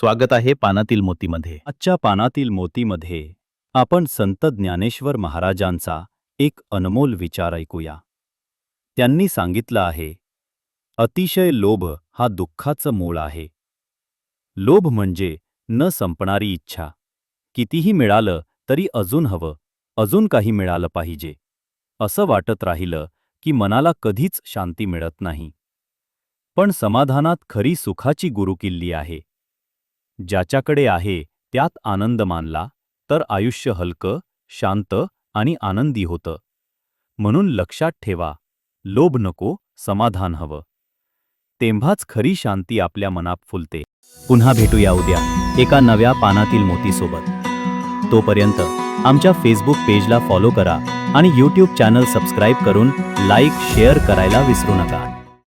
स्वागत आहे पानातील मोतीमध्ये. आजच्या पानातील मोतीमध्ये आपण संत ज्ञानेश्वर महाराजांचा एक अनमोल विचार ऐकूया. त्यांनी सांगितलं आहे, अतिशय लोभ हा दुःखाचं मूळ आहे. लोभ म्हणजे न संपणारी इच्छा. कितीही मिळालं तरी अजून हवं, अजून काही मिळालं पाहिजे असं वाटत राहिलं की मनाला कधीच शांती मिळत नाही. पण समाधानात खरी सुखाची गुरुकिल्ली आहे. ज्याच्याकडे आहे त्यात आनंद मानला तर आयुष्य हलकं, शांत आणि आनंदी होतं. म्हणून लक्षात ठेवा, लोभ नको, समाधान हवं. तेव्हाच खरी शांती आपल्या मनात फुलते. पुन्हा भेटूया उद्या एका नव्या पानातील मोतीसोबत. तोपर्यंत आमच्या फेसबुक पेजला फॉलो करा आणि यूट्यूब चॅनल सबस्क्राईब करून लाईक शेअर करायला विसरू नका.